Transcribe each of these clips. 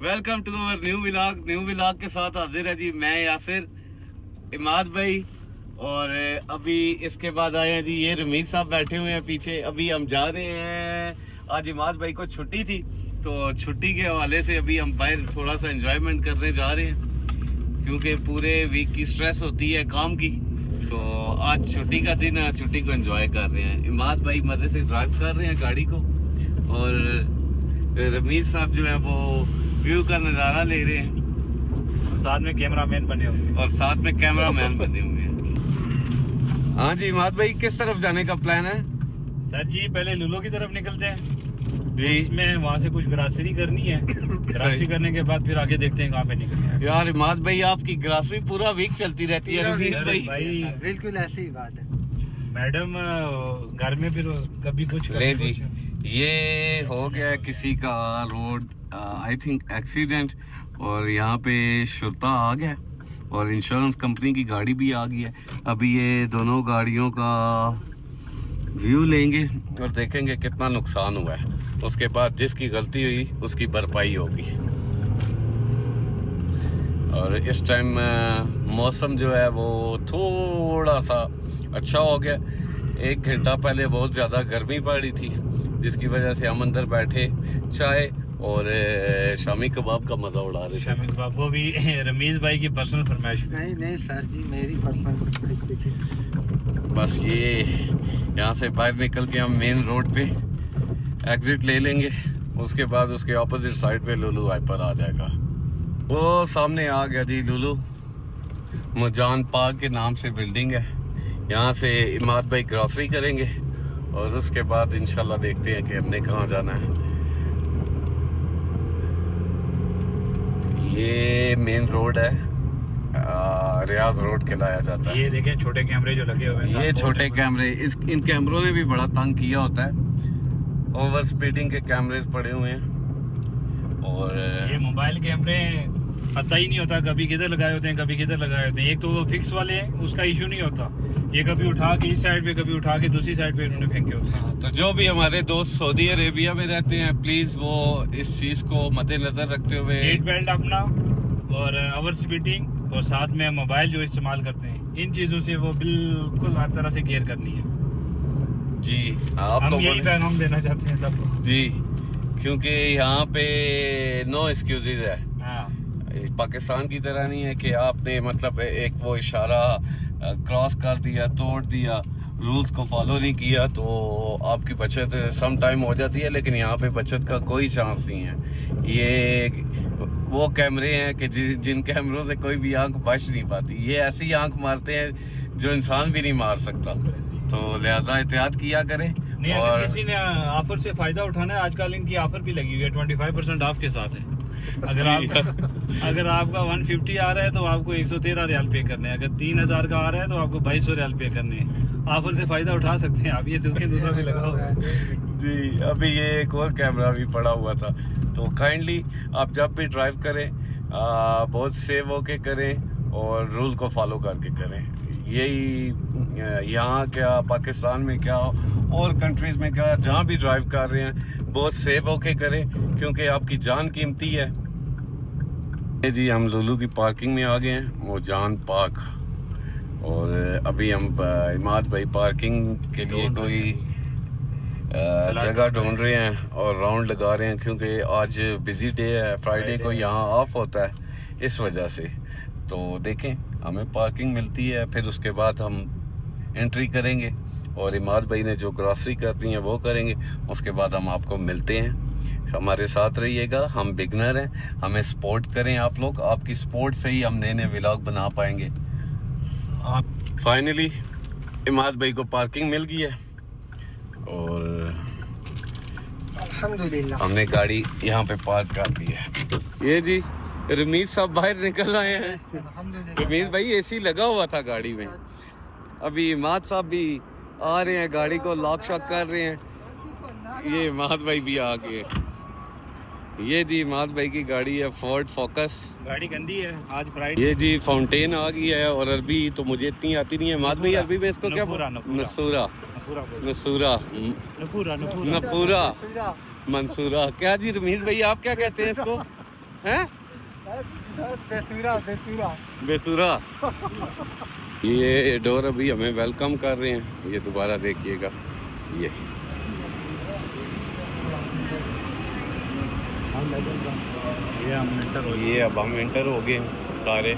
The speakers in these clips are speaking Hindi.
Welcome to our new vlog के साथ हाजिर है जी मैं यासिर, इमाद भाई। और अभी इसके बाद आए हैं जी ये रमीज साहब बैठे हुए हैं पीछे। अभी हम जा रहे हैं, आज इमाद भाई को छुट्टी थी तो छुट्टी के हवाले से अभी हम बाहर थोड़ा सा एंजॉयमेंट करने जा रहे हैं, क्योंकि पूरे वीक की स्ट्रेस होती है काम की। तो आज छुट्टी का दिन है, छुट्टी को एंजॉय कर रहे हैं। इमाद भाई मज़े से ड्राइव कर रहे हैं गाड़ी को और रमीज साहब जो है वो व्यू का नज़ारा ले रहे हैं, साथ में कैमरामैन बने हुए और साथ में कैमरामैन बने हुए हैं। हाँ जी इमाद भाई, किस तरफ जाने का प्लान है? सर जी पहले लुलो की तरफ निकलते हैं जी इसमें, वहाँ से कुछ ग्रासरी करनी है। ग्रासरी करने के बाद फिर आगे देखते हैं कहाँ पे निकलना है। यार इमाद भाई आपकी ग्रासरी पूरा वीक चलती रहती है। रमीज भाई बिल्कुल ऐसी ही बात है मैडम, घर में फिर कभी कुछ ले जी, ये हो गया किसी का रोड आई थिंक एक्सीडेंट, और यहाँ पे शुरता आ गया और इंश्योरेंस कंपनी की गाड़ी भी आ गई है। अभी ये दोनों गाड़ियों का व्यू लेंगे और देखेंगे कितना नुकसान हुआ है। उसके बाद जिसकी गलती हुई उसकी भरपाई होगी। और इस टाइम मौसम जो है वो थोड़ा सा अच्छा हो गया। 1 घंटा पहले बहुत ज़्यादा गर्मी पड़ी थी, जिसकी वजह से हम अंदर बैठे चाय और शामी कबाब का मज़ा उड़ा रहे थे। शामी कबाब वो भी रमीज भाई की पर्सनल फरमाइश। नहीं सर जी, मेरी पर्सनल। बस ये यहाँ से बाहर निकल के हम मेन रोड पे एग्जिट ले लेंगे, उसके बाद उसके ऑपोजिट साइड पे लुलु हाइपर आ जाएगा। वो सामने आ गया जी लुलु, मुजान पार्क के नाम से बिल्डिंग है। यहाँ से इमाद भाई ग्रॉसरी करेंगे और उसके बाद इंशाल्लाह देखते हैं कि हमने कहाँ जाना है। ये मेन रोड है, रियाज रोड कहलाया जाता है। ये देखें छोटे कैमरे जो लगे हुए हैं, ये छोटे कैमरे, इन कैमरों ने भी बड़ा तंग किया होता है। ओवर स्पीडिंग के कैमरेस पड़े हुए हैं और ये मोबाइल कैमरे पता ही नहीं होता कभी किधर लगाए होते हैं, कभी किधर लगाए होते हैं। एक तो वो फिक्स वाले हैं, उसका इशू नहीं होता। ये कभी उठा के इस साइड पे, कभी उठा के दूसरी साइड पे उन्होंने फेंके होते हैं। तो जो भी हमारे दोस्त सऊदी अरेबिया में रहते हैं, प्लीज वो इस चीज को मद्देनजर रखते हुए सीट बेल्ट अपना और ओवर स्पीडिंग और साथ में मोबाइल जो इस्तेमाल करते हैं, इन चीज़ों से वो बिल्कुल हर तरह से केयर करनी है जी। आप हम लोगों यही ने पैगाम देना चाहते हैं सबको जी, क्योंकि यहाँ पे नो एक्सक्यूजेज है। हाँ। पाकिस्तान की तरह नहीं है कि आपने मतलब एक वो इशारा क्रॉस कर दिया, तोड़ दिया, रूल्स को फॉलो नहीं किया तो आपकी बचत सम टाइम हो जाती है, लेकिन यहाँ पे बचत का कोई चांस नहीं है। ये वो कैमरे हैं कि जिन कैमरों से कोई भी आंख बच नहीं पाती। ये ऐसी आंख मारते हैं जो इंसान भी नहीं मार सकता, तो लिहाजा एहतियात किया करें। नहीं, और अगर किसी ने ऑफर से फायदा उठाना है, आजकल इनकी ऑफर भी लगी हुई है, 25% ऑफ के साथ है। अगर आपका 150 आ रहा है तो आपको 113 रियाल पे करने हैं। अगर 3000 का आ रहा है तो आपको 2200 रियाल पे करने हैं। ऑफर से फायदा उठा सकते हैं आप। ये दूसरा भी लगा हुआ है जी। अभी ये एक और कैमरा भी पड़ा हुआ था, तो काइंडली आप जब भी ड्राइव करें बहुत सेव होके करें और रूल को फॉलो करके करें। यही यहाँ क्या, पाकिस्तान में क्या और कंट्रीज़ में क्या, जहाँ भी ड्राइव कर रहे हैं बहुत सेव होके करें, क्योंकि आपकी जान कीमती है। ये जी हम लुलु की पार्किंग में आ गए हैं, मुजान पार्क। और अभी हम इमाद भाई पार्किंग के लिए कोई जगह ढूंढ रहे हैं और राउंड लगा रहे हैं, क्योंकि आज बिजी डे है, फ्राइडे को यहाँ ऑफ होता है, इस वजह से। तो देखें हमें पार्किंग मिलती है, फिर उसके बाद हम एंट्री करेंगे और इमाद भाई ने जो ग्रॉसरी करनी है वो करेंगे। उसके बाद हम आपको मिलते हैं। हमारे साथ रहिएगा, हम बिगनर हैं, हमें सपोर्ट करें आप लोग। आपकी सपोर्ट से ही हम नए नए व्लॉग बना पाएंगे। फाइनली इमाद भाई को पार्किंग मिल गई है और अल्हम्दुलिल्लाह हमने गाड़ी यहाँ पे पार्क कर दी है। ये जी रमीज साहब बाहर निकल आए हैं। रमीज भाई एसी लगा हुआ था गाड़ी में। अभी इमाद साहब भी आ रहे हैं, गाड़ी को लॉक शॉक कर रहे हैं। ये इमाद भाई भी आ गए। ये जी इमाद भाई की गाड़ी है, फोर्ड फोकस। गाड़ी गंदी है आज फ्राइडे। ये जी फाउंटेन आ गई है। और अरबी तो मुझे इतनी आती नहीं है। इमाद भाई अरबी में इसको क्या नफूरा, नसूरा नसूरा नफूरा नफूरा मंसूरा क्या जी? रमीज भाई आप क्या कहते हैं इसको? हैं? बेसुरा बेसुरा। बेसुरा। ये डोर अभी हमें वेलकम कर रहे हैं, ये दोबारा देखिएगा। ये अब हम इंटर हो गए हैं सारे।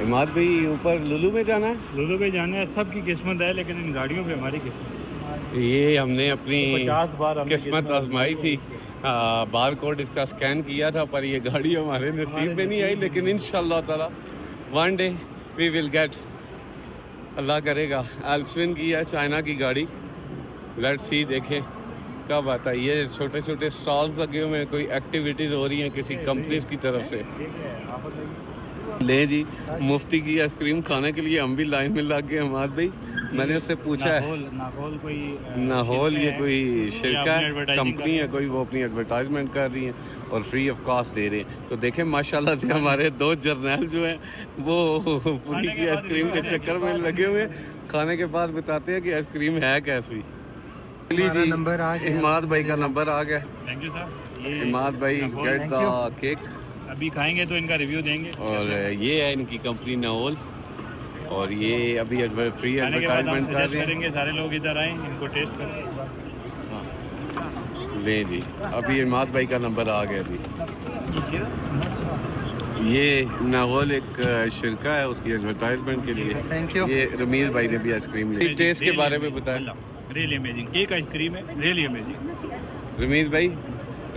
इमाद भाई ऊपर लुलू में जाना है। लुलू पे जाना है, सबकी किस्मत है, लेकिन इन गाड़ियों पे हमारी किस्मत। ये हमने अपनी 50 बार हमने किस्मत आजमाई थी। बार कोड इसका स्कैन किया था, पर ये गाड़ी हमारे नसीब में नहीं आई। लेकिन इंशाल्लाह ताला one day we will get, अल्लाह करेगा। एल्सविन की है, चाइना की गाड़ी। लेट्स सी, देखें कब आता है। ये छोटे छोटे स्टॉल्स लगे हुए हैं, कोई एक्टिविटीज़ हो रही हैं किसी कंपनीज की तरफ से। ले जी, मुफ्ती की आइसक्रीम खाने के लिए हम भी लाइन में लग गए। हमाद भाई, मैंने उससे पूछा है, नाहौल ये कोई शिरका है, कंपनी है कोई, वो अपनी एडवर्टाइजमेंट कर रही है और फ्री ऑफ कॉस्ट दे रहे हैं। तो देखें माशाल्लाह से हमारे 2 जर्नैल जो हैं वो पूरी की आइसक्रीम के चक्कर में लगे हुए हैं। खाने के बाद बताते हैं कि आइसक्रीम है कैसी। लीजिए, नंबर आ गया। इमाद भाई का नंबर आ गया। Thank you sir. इमाद भाई गेट द केक। अभी खाएंगे तो इनका रिव्यू देंगे। और ये है इनकी कंपनी नाहौल, और ये अभी फ्री खाने के बाद हम एडवर्टाइजमेंट कर सजेस्ट रहे हैं। करेंगे सारे लोग इधर आएं, इनको टेस्ट करें। ले जी, अभी इमाद भाई का नंबर आ गया जी। ये नाहौल एक शिरका है, उसकी एडवर्टाइजमेंट के लिए। Thank you. ये रमीज भाई ने भी आइसक्रीम ली। टेस्ट के बारे में बताया। रियली अमेजिंग केक आइसक्रीम है, रियली अमेजिंग। रमीज भाई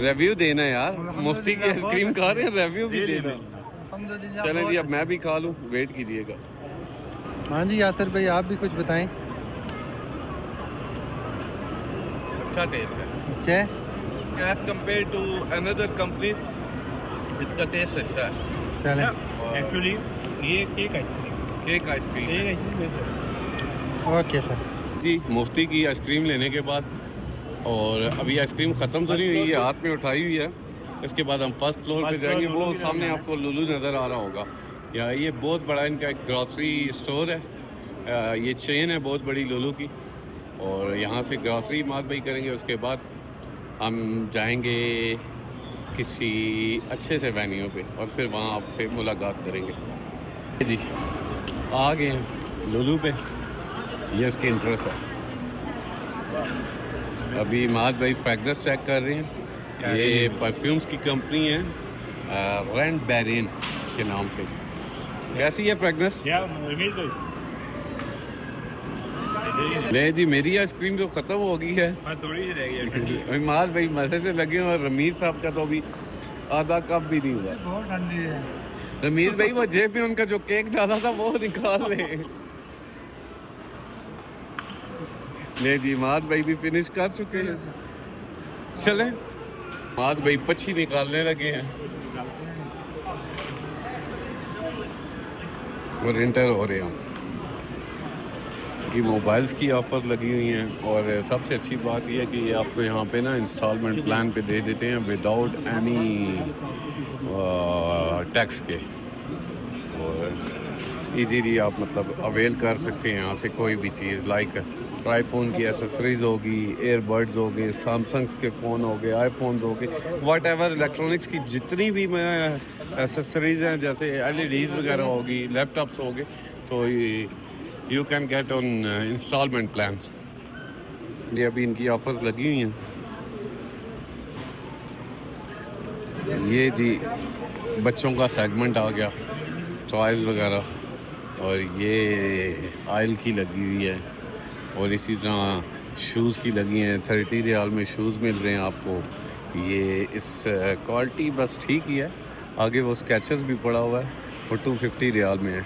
रिव्यू देना यार, मुफ्ती की आइसक्रीम खा रहे हैं, रिव्यू भी देना। अल्हम्दुलिल्लाह। चलें जी, अब मैं भी खा लूँ, वेट कीजिएगा। हाँ जी यासर भाई, आप भी कुछ बताएं। अच्छा टेस्ट है अच्छा है, as compare to another companies, इसका टेस्ट अच्छा है। चलें। एक्चुअली ये cake ice cream, cake ice cream cake ice cream okay sir. जी, मुफ्ती की आइसक्रीम लेने के बाद, और अभी आइसक्रीम ख़त्म तो नहीं हुई है, हाथ में उठाई हुई है। इसके बाद हम फर्स्ट फ्लोर पे जाएंगे। वो सामने आपको लुलू नज़र आ रहा होगा। या ये बहुत बड़ा इनका एक ग्रॉसरी स्टोर है। ये चेन है बहुत बड़ी लुलू की, और यहाँ से ग्रॉसरी मात भाई करेंगे। उसके बाद हम जाएंगे किसी अच्छे से वेन्यू पे, और फिर वहाँ आपसे मुलाकात करेंगे। जी, आ गए हैं लुलू पे। ये इसकी इंटरेस्ट है। अभी माद भाई फ्रेगनेंस चेक कर रहे हैं। ये परफ्यूम्स की कंपनी है, रेंट बैरिन के नाम से। कैसी है फ्रेगनेंस? क्या रमीज भाई? ले जी, मेरी आइसक्रीम तो ख़त्म हो गई है। बस थोड़ी सी रह गई है ठंडी। माद भाई मजे से लगे हैं, और रमीज साहब का तो अभी आधा कप भी नहीं हुआ। बहुत ठंडी है। रमीज भाई, वो जेब में उनका जो केक डाला था वो निकाल ले। ले जी, माद भाई भी फिनिश कर चुके हैं। चले, माद भाई पच्छी निकालने लगे हैं और इंटर हो रहे हैं कि मोबाइल्स की ऑफ़र लगी हुई हैं। और सबसे अच्छी बात यह है कि आपको यहाँ पे ना इंस्टॉलमेंट प्लान पे दे देते हैं विदाउट एनी टैक्स के, और इजीली आप मतलब अवेल कर सकते हैं यहाँ से कोई भी चीज़। लाइक आईफोन की एसेसरीज़ होगी, एयरबड्स हो गए, सैमसंग्स के फ़ोन हो गए, आईफोन्स हो गए, वट एवर इलेक्ट्रॉनिक्स की जितनी भी मैं एसेसरीज़ हैं, जैसे LEDs वगैरह होगी, लैपटॉप्स हो गए, तो you can get on instalment plans. ये अभी इनकी ऑफर्स लगी हुई हैं। ये जी बच्चों का सेगमेंट आ गया, टॉयज़ वगैरह, और ये आयल की लगी हुई है, और इसी तरह शूज़ की लगी हैं। 30 रियाल में शूज़ मिल रहे हैं आपको। ये इस क्वालिटी बस ठीक ही है। आगे वो स्केचेस भी पड़ा हुआ है, और 250 रियाल में है।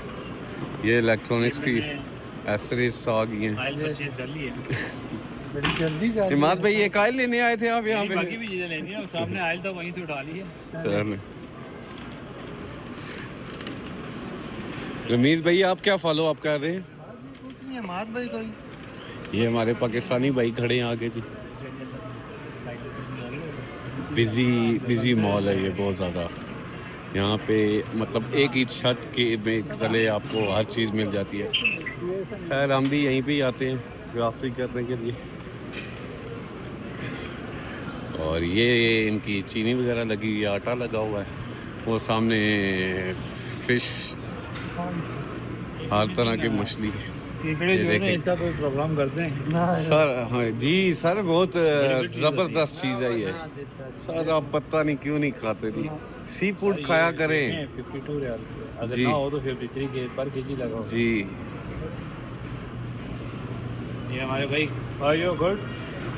ये इलेक्ट्रॉनिक्स की एसेसरीज आ गई हैं। आयल परचेज कर ली है। बड़ी जल्दी गाड़ी इमाद भाई, ये कायल लेने आए थे आप यहाँ बाकी पे? भी चीजें लेनी है, और सामने आयल था वहीं से उठा ली है। चल, रमीज भाई आप क्या फॉलो अप कर रहे हैं? कुछ नहीं है, माद भाई कोई। ये हमारे पाकिस्तानी भाई खड़े हैं आगे जी। बिजी मॉल है ये बहुत ज़्यादा। यहाँ पे मतलब एक ही छत के में तले आपको हर चीज़ मिल जाती है। खैर हम भी यहीं पे ही आते हैं ग्रॉसरी करने के लिए। और ये इनकी चीनी वगैरह लगी हुई है, आटा लगा हुआ है। वो सामने फिश, हर तरह की मछली है। केकड़े जो है ना, इसका कोई प्रोग्राम करते हैं ना सर हाँ जी सर, बहुत ज़बरदस्त चीज़ है ये सर। आप पता नहीं क्यों नहीं खाते जी, सी फूड खाया करें 52 रियाल, अगर जी। ना हो तो 53 के पर केजी लगा होगा। जी। ये हमारे भाई आर यू गुड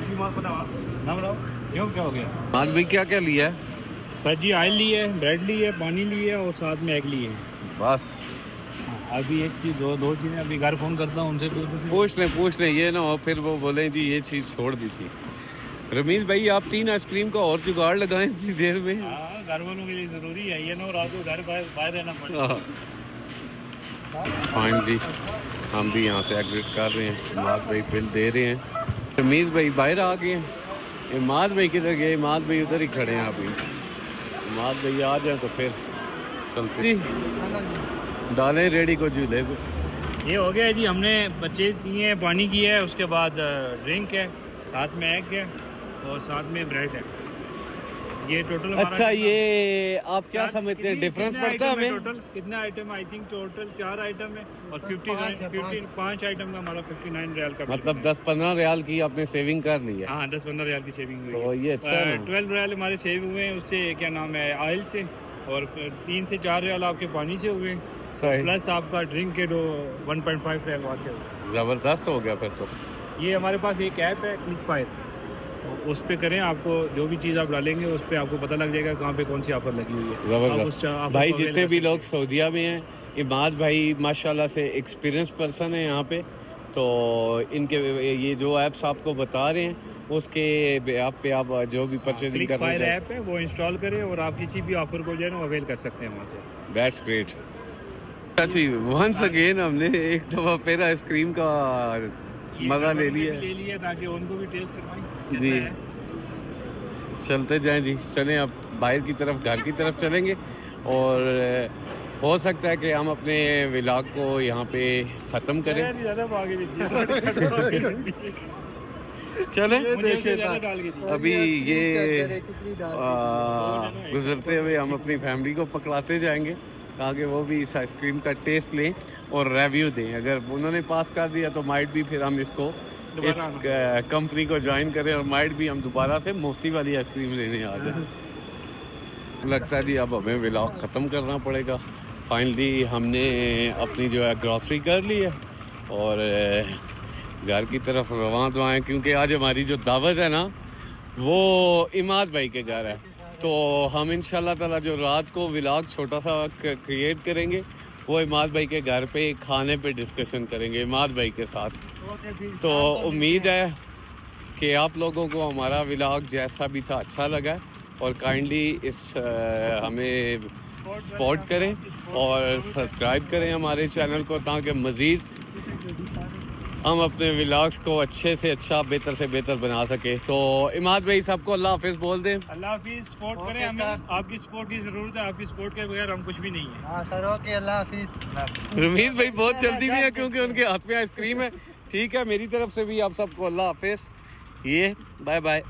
ना बनाओ, क्यों क्या हो गया? आज भाई क्या क्या लिया है? सर जी ऑयल ली है, ब्रेड ली है, पानी ली है और साथ में एग ली है। बस अभी एक चीज़ दो चीज़ें अभी घर फ़ोन करता हूँ उनसे पूछ लें ये ना हो फिर वो बोले जी ये चीज़ छोड़ दीजिए। रमीज भाई आप 3 आइसक्रीम का और जुगाड़ लगाएं इतनी देर में। हाँ, घर वालों के लिए ज़रूरी है ये ना, रात को घर बाहर रहना पड़ेगा। फाइनली हम भी यहाँ से एग्जिट कर रहे हैं। इमाद भाई बिल दे रहे हैं। रमीज भाई बाहर आ गए हैं। इमाद भाई किधर गए? इमाद भाई उधर ही खड़े हैं अभी। इमाद भाई आ जाए तो फिर चलते जी, डालें रेडी को झूले को। ये हो गया जी, हमने परचेज़ किए हैं, पानी किया है, उसके बाद ड्रिंक है, साथ में एग है और साथ में ब्रेड है। ये टोटल अच्छा ये आप क्या समझते हैं डिफरेंस पड़ता है हमें? टोटल कितने item? I think total 4 item है और 5 आइटम का हमारा 59 रियाल का मतलब 10-15 रियाल की आपने सेविंग कर ली है। हाँ 10-15 रियाल की सेविंग हुई तो ये अच्छा है ना? 12 रियाल हमारे सेव हुए हैं उससे, क्या नाम है, ऑयल से, और 3 से 4 रियाल आपके पानी से हुए, सही, प्लस आपका ड्रिंक के 1.5 रियाल वहाँ से हुए। ज़बरदस्त हो गया फिर तो। ये हमारे पास एक ऐप है क्लिक फायर, उस पे करें, आपको जो भी चीज़ आप डालेंगे उस पे आपको पता लग जाएगा कहाँ पे कौन सी ऑफर लगी हुई है। ज़बरदस्त आप भाई, उसको जितने avail भी कर लोग सकते सऊदीया में हैं, इमाद भाई माशाल्लाह से एक्सपीरियंस पर्सन है यहाँ पे। तो इनके ये जो ऐप्स आपको बता रहे हैं उसके आप पे आप जो भी हैं। परचेजिंग क्लिक करना फायर चाहें, ऐप है, वो इंस्टॉल करें और आप किसी भी ऑफर को जो है ना अवेल कर सकते हैं वहाँ से। That's great. अच्छी वंस अगेन हमने एक दफ़ा फिर आइसक्रीम का मज़ा ले लिया ताकि उनको भी टेस्ट करवाएं जी। कैसा है। चलते जाएं जी, चलें अब बाहर की तरफ, घर की तरफ चलेंगे। और हो सकता है कि हम अपने व्लॉग को यहाँ पे ख़त्म करें। चलें अभी ये गुजरते हुए हम अपनी फैमिली को पकड़ाते जाएंगे ताकि वो भी इस आइसक्रीम का टेस्ट लें और रिव्यू दें। अगर उन्होंने पास कर दिया तो माइट भी फिर हम इसको इस कंपनी को ज्वाइन करें और माइट भी हम दोबारा से मुफ्ती वाली आइसक्रीम लेने आ जाए। लगता है जी अब हमें व्लॉग ख़त्म करना पड़ेगा। फाइनली हमने अपनी जो है ग्रॉसरी कर ली है और घर की तरफ रवाना तो आए, क्योंकि आज हमारी जो दावत है ना वो इमाद भाई के घर है। तो हम इंशाल्लाह ताला जो रात को व्लॉग छोटा सा क्रिएट करेंगे वो इमाद भाई के घर पे खाने पे डिस्कशन करेंगे इमाद भाई के साथ। तो उम्मीद है कि आप लोगों को हमारा व्लॉग जैसा भी था अच्छा लगा और काइंडली इस हमें सपोर्ट करें और सब्सक्राइब करें हमारे चैनल को ताकि मज़ीद हम अपने व्लॉग्स को अच्छे से अच्छा, बेहतर से बेहतर बना सके। तो इमाद भाई सबको अल्लाह हाफिज़ बोल दें। अल्लाह हाफिज़। सपोर्ट करें हमें, आपकी सपोर्ट की ज़रूरत है, आपकी सपोर्ट के बगैर हम कुछ भी नहीं है। हाँ सर, ओके, अल्लाह हाफिज़। रमीज भाई बहुत जल्दी नहीं है क्योंकि उनके हाथ में आइसक्रीम है। ठीक है, मेरी तरफ से भी आप सबको अल्लाह हाफिज़। ये बाय बाय।